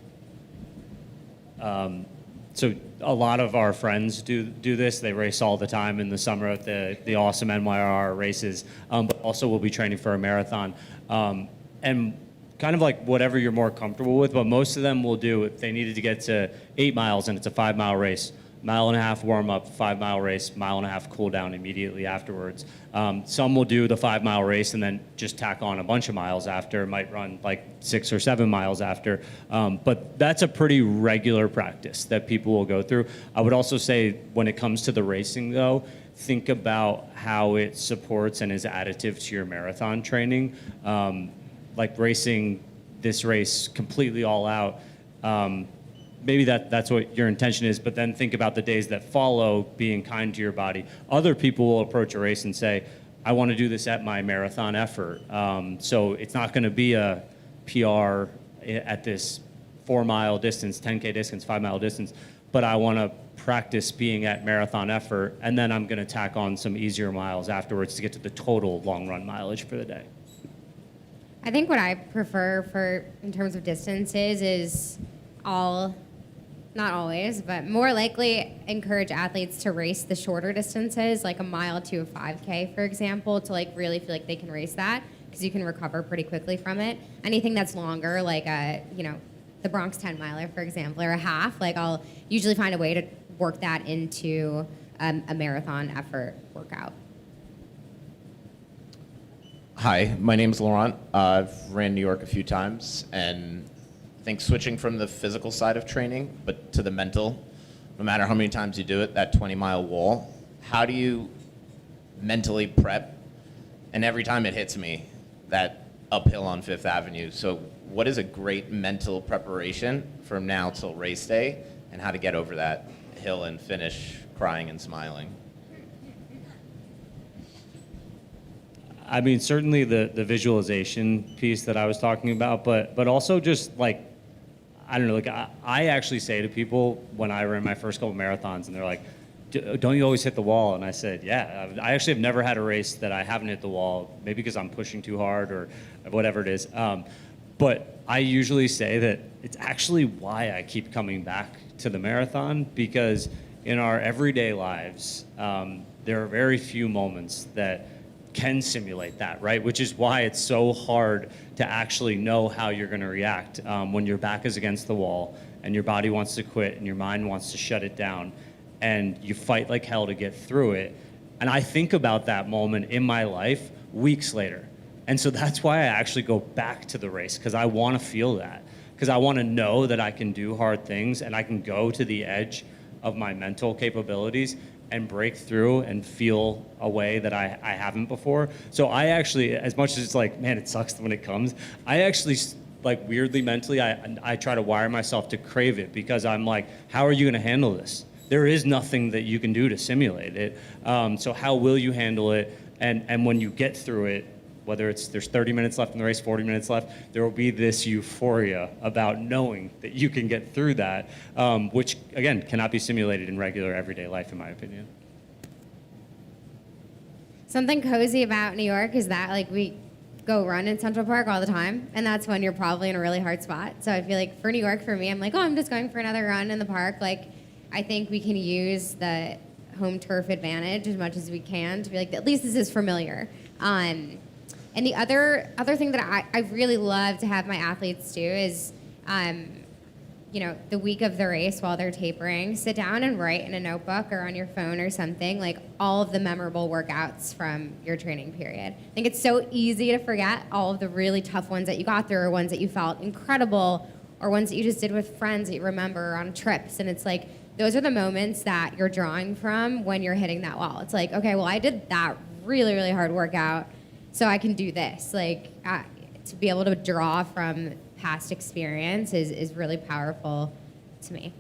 So a lot of our friends do this. They race all the time in the summer at the awesome NYRR races, but also we'll be training for a marathon. And kind of like whatever you're more comfortable with, but most of them will do, if they needed to get to 8 miles and it's a 5-mile race, 1.5 warm up, 5-mile race, 1.5 cool down immediately afterwards. Some will do the 5-mile race and then just tack on a bunch of miles after, might run like 6 or 7 miles after. But that's a pretty regular practice that people will go through. I would also say when it comes to the racing though, think about how it supports and is additive to your marathon training. Like racing this race completely all out, maybe that's what your intention is, but then think about the days that follow being kind to your body. Other people will approach a race and say, I want to do this at my marathon effort. So it's not going to be a PR at this 4-mile distance, 10K distance, 5-mile distance, but I want to practice being at marathon effort, and then I'm going to tack on some easier miles afterwards to get to the total long run mileage for the day. I think what I prefer in terms of distances is not always, but more likely encourage athletes to race the shorter distances, like a mile to a 5K, for example, to like really feel like they can race that because you can recover pretty quickly from it. Anything that's longer, like the Bronx 10-miler, for example, or a half, like I'll usually find a way to work that into a marathon effort workout. Hi, my name is Laurent. I've ran New York a few times, and I think switching from the physical side of training, but to the mental, no matter how many times you do it, that 20-mile wall, how do you mentally prep? And every time it hits me, that uphill on Fifth Avenue. So what is a great mental preparation from now till race day, and how to get over that hill and finish crying and smiling? I mean, certainly the visualization piece that I was talking about, but also just like, I don't know, like I actually say to people when I ran my first couple marathons and they're like, don't you always hit the wall? And I said, yeah, I actually have never had a race that I haven't hit the wall, maybe because I'm pushing too hard or whatever it is. But I usually say that it's actually why I keep coming back to the marathon, because in our everyday lives, there are very few moments that can simulate that, right? Which is why it's so hard to actually know how you're going to react when your back is against the wall and your body wants to quit and your mind wants to shut it down and you fight like hell to get through it. And I think about that moment in my life weeks later. And so that's why I actually go back to the race, because I want to feel that, because I want to know that I can do hard things and I can go to the edge of my mental capabilities and break through and feel a way that I haven't before. So I actually, as much as it's like, man, it sucks when it comes, I actually, like, weirdly mentally, I try to wire myself to crave it, because I'm like, how are you going to handle this? There is nothing that you can do to simulate it. So how will you handle it? And when you get through it, whether there's 30 minutes left in the race, 40 minutes left, there will be this euphoria about knowing that you can get through that, which, again, cannot be simulated in regular everyday life, in my opinion. Something cozy about New York is that, like, we go run in Central Park all the time, and that's when you're probably in a really hard spot. So I feel like for New York, for me, I'm like, oh, I'm just going for another run in the park. Like, I think we can use the home turf advantage as much as we can to be like, at least this is familiar. And the other thing that I really love to have my athletes do is, the week of the race while they're tapering, sit down and write in a notebook or on your phone or something, like, all of the memorable workouts from your training period. I think it's so easy to forget all of the really tough ones that you got through, or ones that you felt incredible, or ones that you just did with friends that you remember on trips. And it's like, those are the moments that you're drawing from when you're hitting that wall. It's like, okay, well, I did that really, really hard workout, so I can do this. Like, to be able to draw from past experience is really powerful to me.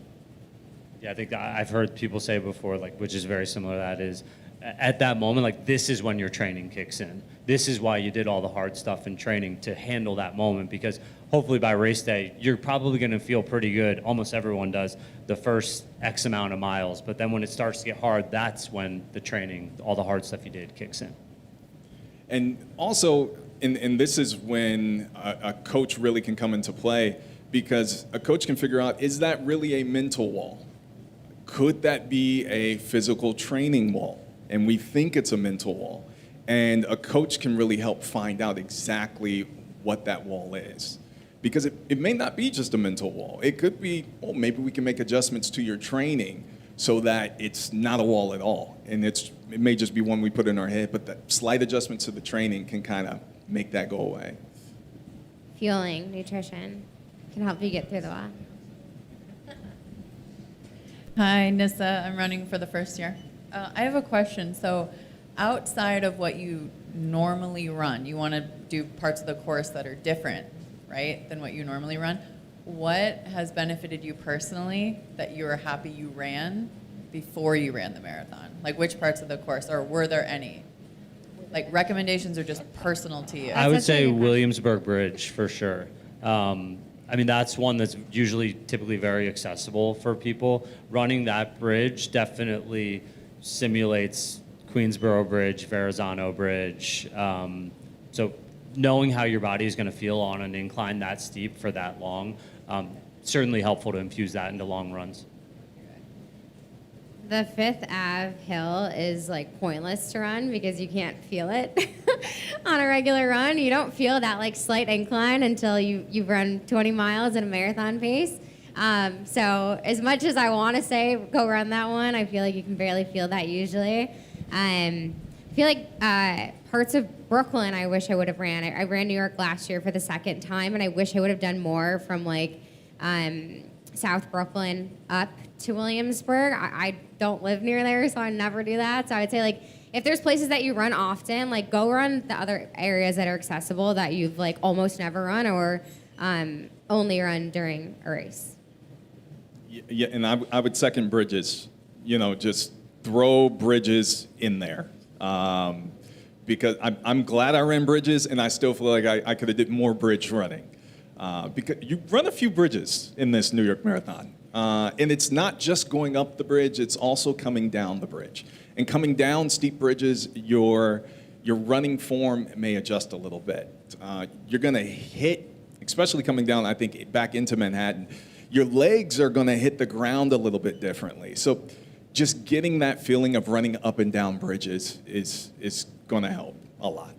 Yeah, I think I've heard people say before, like, which is very similar to that, is at that moment, like, this is when your training kicks in. This is why you did all the hard stuff in training, to handle that moment, because hopefully by race day, you're probably going to feel pretty good. Almost everyone does the first X amount of miles. But then when it starts to get hard, that's when the training, all the hard stuff you did, kicks in. And also, and this is when a coach really can come into play, because a coach can figure out, is that really a mental wall? Could that be a physical training wall? And we think it's a mental wall. And a coach can really help find out exactly what that wall is. Because it may not be just a mental wall. It could be, oh, maybe we can make adjustments to your training so that it's not a wall at all. And it may just be one we put in our head, but the slight adjustments to the training can kind of make that go away. Fueling, nutrition can help you get through the wall. Hi, Nissa. I'm running for the first year. I have a question. So outside of what you normally run, you want to do parts of the course that are different, right, than what you normally run. What has benefited you personally that you are happy you ran before you ran the marathon? Like, which parts of the course, or were there any? Like, recommendations are just personal to you. I would say Williamsburg Bridge for sure. I mean, that's one that's usually typically very accessible for people. Running that bridge definitely simulates Queensboro Bridge, Verrazano Bridge. So knowing how your body is going to feel on an incline that steep for that long, certainly helpful to infuse that into long runs. The Fifth Ave hill is, like, pointless to run because you can't feel it on a regular run. You don't feel that, like, slight incline until you've run 20 miles at a marathon pace. So as much as I want to say go run that one, I feel like you can barely feel that usually. I feel like parts of Brooklyn I wish I would have ran. I ran New York last year for the second time, and I wish I would have done more from, like, South Brooklyn up to Williamsburg. I don't live near there, so I never do that. So I would say, like, if there's places that you run often, like, go run the other areas that are accessible that you've, like, almost never run, or only run during a race. Yeah, and I would second Bridges. You know, just throw Bridges in there. Because I'm glad I ran Bridges, and I still feel like I could have did more bridge running. Because you run a few bridges in this New York Marathon. And it's not just going up the bridge, it's also coming down the bridge. And coming down steep bridges, your running form may adjust a little bit. You're gonna hit, especially coming down, I think, back into Manhattan, your legs are gonna hit the ground a little bit differently. So just getting that feeling of running up and down bridges is gonna help a lot.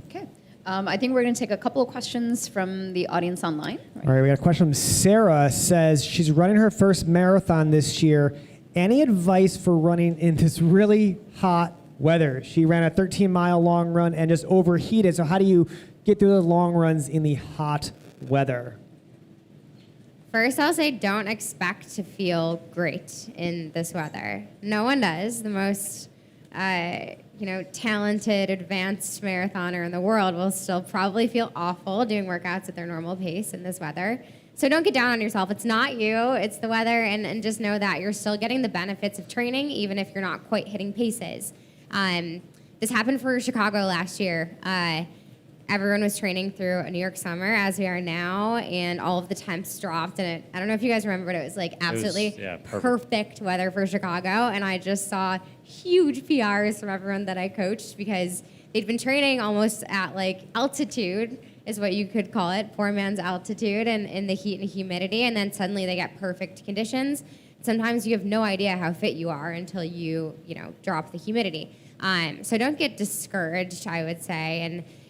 Okay. I think we're going to take a couple of questions from the audience online. All right, we got a question from Sarah. Says she's running her first marathon this year. Any advice for running in this really hot weather? She ran a 13-mile long run and just overheated. So how do you get through the long runs in the hot weather? First, I'll say don't expect to feel great in this weather. No one does. The most, talented, advanced marathoner in the world will still probably feel awful doing workouts at their normal pace in this weather. So don't get down on yourself. It's not you, it's the weather, and just know that you're still getting the benefits of training, even if you're not quite hitting paces. This happened for Chicago last year. Everyone was training through a New York summer, as we are now, and all of the temps dropped. And I don't know if you guys remember, but it was like absolutely perfect weather for Chicago. And I just saw huge PRs from everyone that I coached because they'd been training almost at like altitude, is what you could call it, poor man's altitude, and in the heat and humidity. And then suddenly they get perfect conditions. Sometimes you have no idea how fit you are until you drop the humidity. So don't get discouraged, I would say.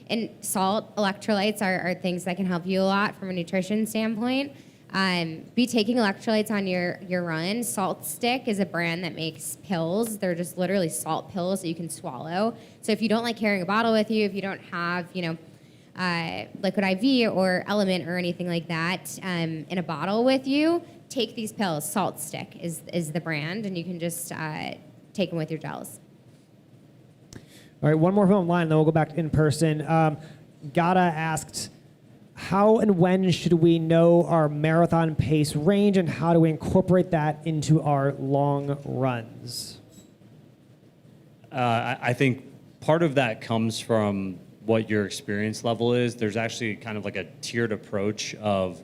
And salt, electrolytes are things that can help you a lot from a nutrition standpoint. Be taking electrolytes on your run. Salt Stick is a brand that makes pills. They're just literally salt pills that you can swallow. So if you don't like carrying a bottle with you, if you don't have, Liquid IV or Element or anything like that in a bottle with you, take these pills. Salt Stick is the brand, and you can just take them with your gels. All right, one more from online, then we'll go back in person. Gata asked, how and when should we know our marathon pace range, and how do we incorporate that into our long runs? I think part of that comes from what your experience level is. There's actually kind of like a tiered approach of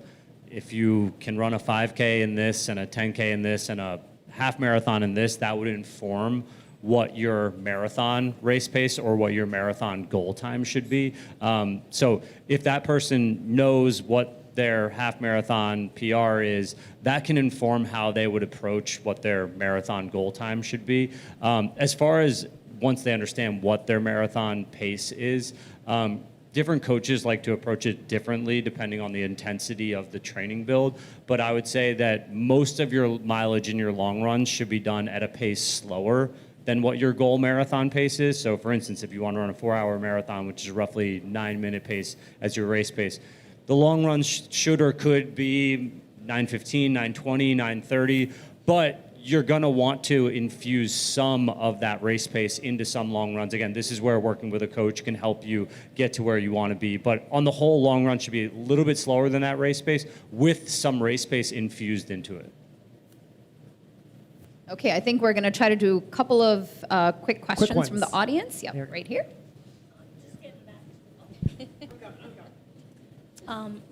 if you can run a 5K in this and a 10K in this and a half marathon in this, that would inform what your marathon race pace or what your marathon goal time should be. So if that person knows what their half marathon PR is, that can inform how they would approach what their marathon goal time should be. As far as once they understand what their marathon pace is, different coaches like to approach it differently depending on the intensity of the training build. But I would say that most of your mileage in your long runs should be done at a pace slower than what your goal marathon pace is. So for instance, if you want to run a 4-hour marathon, which is roughly 9-minute pace as your race pace, the long run should or could be 9:15, 9:20, 9:30, but you're gonna want to infuse some of that race pace into some long runs. Again, this is where working with a coach can help you get to where you wanna be. But on the whole, long run should be a little bit slower than that race pace with some race pace infused into it. Okay, I think we're going to try to do a couple of quick questions ones. from the audience. Yep, Here. right here.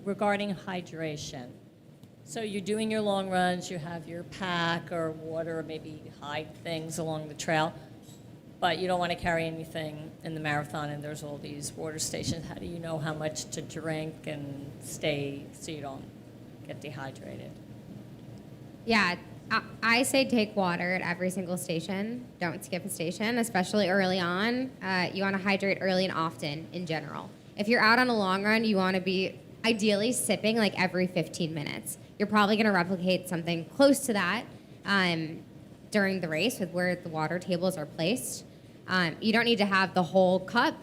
Regarding hydration. So you're doing your long runs, you have your pack or water, or maybe hide things along the trail, but you don't want to carry anything in the marathon, and there's all these water stations. How do you know how much to drink and stay so you don't get dehydrated? Yeah, I say take water at every single station. Don't skip a station, especially early on. You want to hydrate early and often in general. If you're out on a long run, you want to be ideally sipping like every 15 minutes. You're probably going to replicate something close to that during the race with where the water tables are placed. You don't need to have the whole cup.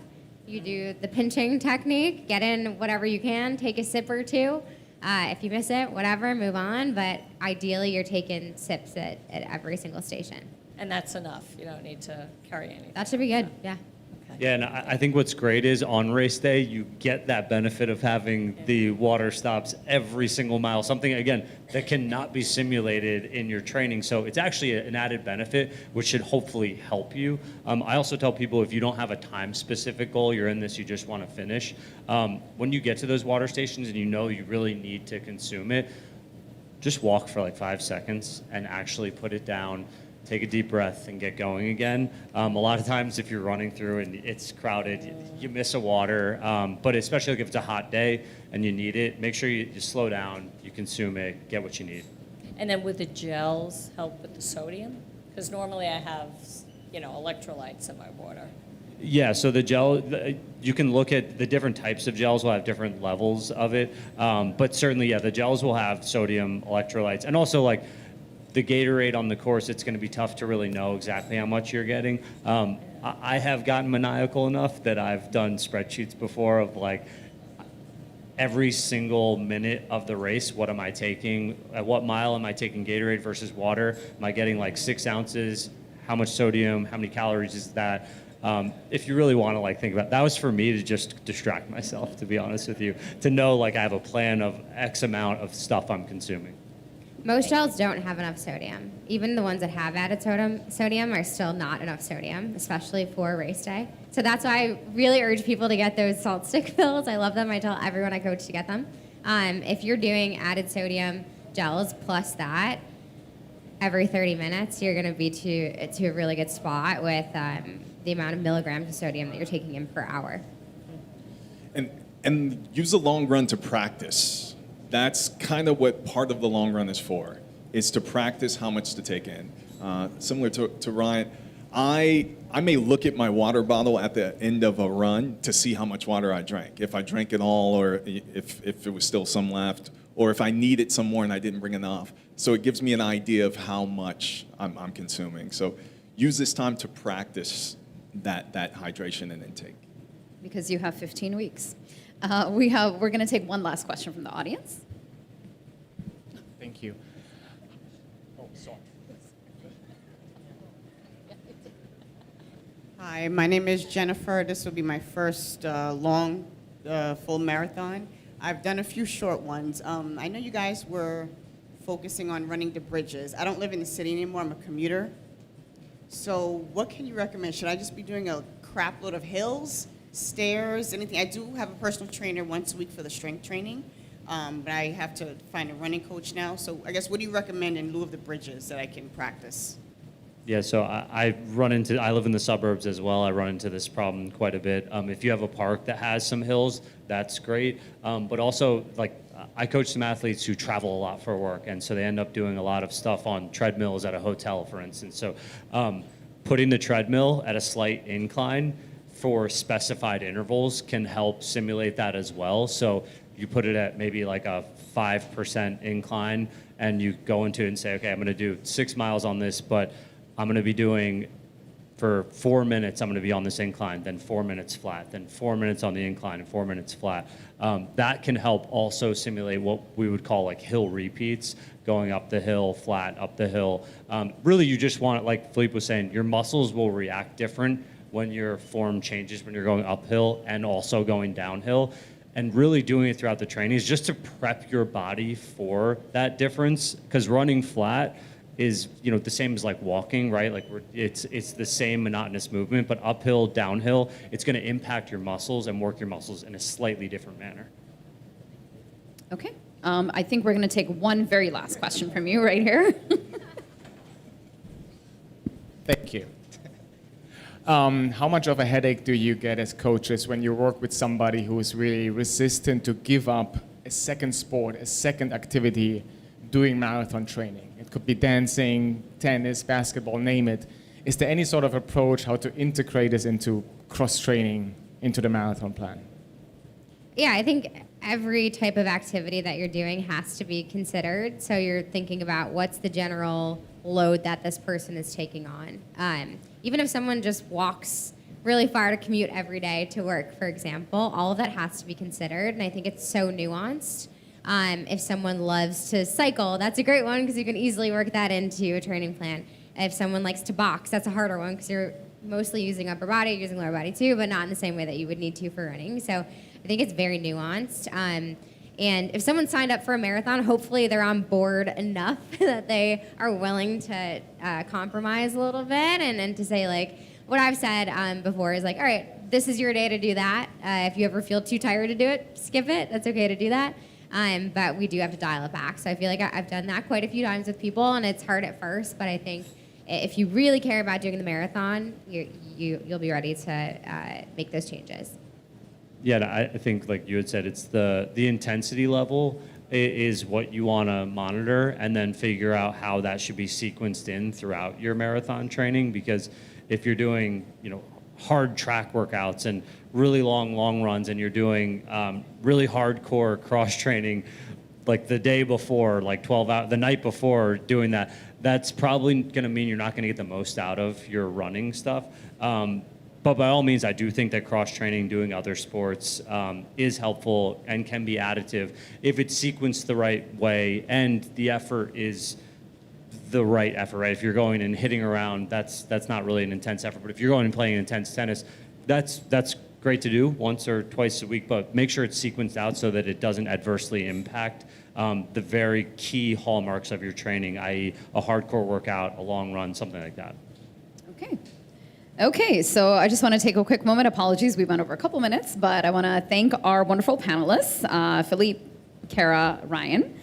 You do the pinching technique, get in whatever you can, take a sip or two. If you miss it, whatever, move on. But ideally, you're taking sips at every single station. And that's enough. You don't need to carry anything. That should be good, yeah. Okay. Yeah, and I think what's great is on race day, you get that benefit of having the water stops every single mile, something, again, that cannot be simulated in your training. So it's actually an added benefit, which should hopefully help you. I also tell people if you don't have a time-specific goal, you're in this, you just want to finish, when you get to those water stations and you know you really need to consume it, just walk for like 5 seconds and actually put it down. Take a deep breath and get going again. A lot of times if you're running through and it's crowded, you miss a water, but especially like if it's a hot day and you need it, make sure you slow down, you consume it, get what you need. And then would the gels help with the sodium? Because normally I have, electrolytes in my water. Yeah, so the gel, you can look at the different types of gels will have different levels of it, but certainly, yeah, the gels will have sodium, electrolytes, and also like the Gatorade on the course, it's going to be tough to really know exactly how much you're getting. I have gotten maniacal enough that I've done spreadsheets before of like, every single minute of the race, what am I taking? At what mile am I taking Gatorade versus water? Am I getting like 6 ounces? How much sodium? How many calories is that? If you really want to like think about that, was for me to just distract myself, to be honest with you, to know like I have a plan of X amount of stuff I'm consuming. Most gels don't have enough sodium. Even the ones that have added sodium are still not enough sodium, especially for race day. So that's why I really urge people to get those salt stick pills. I love them. I tell everyone I coach to get them. If you're doing added sodium gels plus that, every 30 minutes, you're going to be to a really good spot with the amount of milligrams of sodium that you're taking in per hour. And use the long run to practice. That's kind of what part of the long run is for, is to practice how much to take in. Similar to Ryan, I may look at my water bottle at the end of a run to see how much water I drank. If I drank it all, or if there was still some left, or if I needed some more and I didn't bring enough. So it gives me an idea of how much I'm consuming. So use this time to practice that hydration and intake. Because you have 15 weeks. We're going to take one last question from the audience. Thank you. Oh, sorry. Hi, my name is Jennifer. This will be my first long, full marathon. I've done a few short ones. I know you guys were focusing on running the bridges. I don't live in the city anymore. I'm a commuter. So what can you recommend? Should I just be doing a crap load of hills, stairs, anything? I do have a personal trainer once a week for the strength training, but I have to find a running coach now. So I guess what do you recommend in lieu of the bridges that I can practice? Yeah, so I live in the suburbs as well. I run into this problem quite a bit. If you have a park that has some hills, that's great. But also, like, I coach some athletes who travel a lot for work, and so they end up doing a lot of stuff on treadmills at a hotel, for instance. So putting the treadmill at a slight incline for specified intervals can help simulate that as well. So you put it at maybe like a 5% incline, and you go into it and say, okay, I'm going to do 6 miles on this, but I'm going to be doing, for 4 minutes, I'm going to be on this incline, then 4 minutes flat, then 4 minutes on the incline, and 4 minutes flat. That can help also simulate what we would call like hill repeats, going up the hill, flat, up the hill. Really, you just want, like Philippe was saying, your muscles will react different when your form changes, when you're going uphill and also going downhill. And really doing it throughout the training is just to prep your body for that difference, because running flat is, you know, the same as like walking, right? Like it's the same monotonous movement, but uphill, downhill, it's going to impact your muscles and work your muscles in a slightly different manner. Okay. I think we're going to take one very last question from you right here. Thank you. How much of a headache do you get as coaches when you work with somebody who is really resistant to give up a second sport, a second activity doing marathon training? It could be dancing, tennis, basketball, name it. Is there any sort of approach how to integrate this into cross-training into the marathon plan? Yeah, I think every type of activity that you're doing has to be considered. So you're thinking about what's the general load that this person is taking on. Even if someone just walks really far to commute every day to work, for example, all of that has to be considered. And I think it's so nuanced. If someone loves to cycle, that's a great one because you can easily work that into a training plan. If someone likes to box, that's a harder one because you're mostly using upper body, using lower body too, but not in the same way that you would need to for running. So I think it's very nuanced. And if someone signed up for a marathon, hopefully they're on board enough that they are willing to compromise a little bit and to say, like, what I've said before is like, all right, this is your day to do that. If you ever feel too tired to do it, skip it. That's okay to do that. But we do have to dial it back. So I feel like I've done that quite a few times with people, and it's hard at first, but I think if you really care about doing the marathon, you'll be ready to make those changes. Yeah, I think like you had said, it's the intensity level is what you want to monitor, and then figure out how that should be sequenced in throughout your marathon training. Because if you're doing, you know, hard track workouts and really long runs, and you're doing really hardcore cross training like the day before, like 12 hours, the night before doing that, that's probably going to mean you're not going to get the most out of your running stuff. But But by all means, I do think that cross-training, doing other sports, is helpful and can be additive if it's sequenced the right way and the effort is the right effort, right? If you're going and hitting around, that's not really an intense effort. But if you're going and playing intense tennis, that's great to do once or twice a week, but make sure it's sequenced out so that it doesn't adversely impact the very key hallmarks of your training, i.e. a hardcore workout, a long run, something like that. Okay. Okay, so I just want to take a quick moment. Apologies, we went over a couple minutes, but I want to thank our wonderful panelists, Philippe, Kara, Ryan,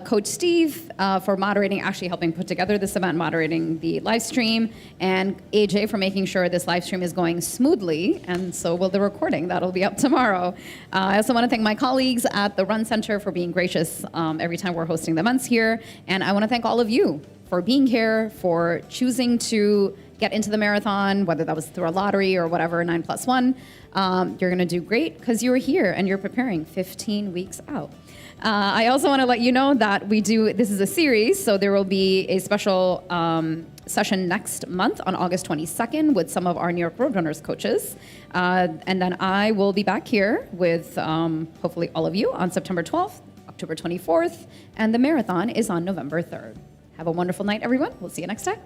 Coach Steve for moderating, actually helping put together this event, moderating the live stream, and AJ for making sure this live stream is going smoothly, and so will the recording. That'll be up tomorrow. I also want to thank my colleagues at the Run Center for being gracious every time we're hosting the events here, and I want to thank all of you for being here, for choosing to get into the marathon, whether that was through a lottery or whatever, 9+1. You're gonna do great because you're here and you're preparing 15 weeks out. I also wanna let you know that this is a series, so there will be a special session next month on August 22nd with some of our New York Roadrunners coaches. And then I will be back here with hopefully all of you on September 12th, October 24th, and the marathon is on November 3rd. Have a wonderful night, everyone. We'll see you next time.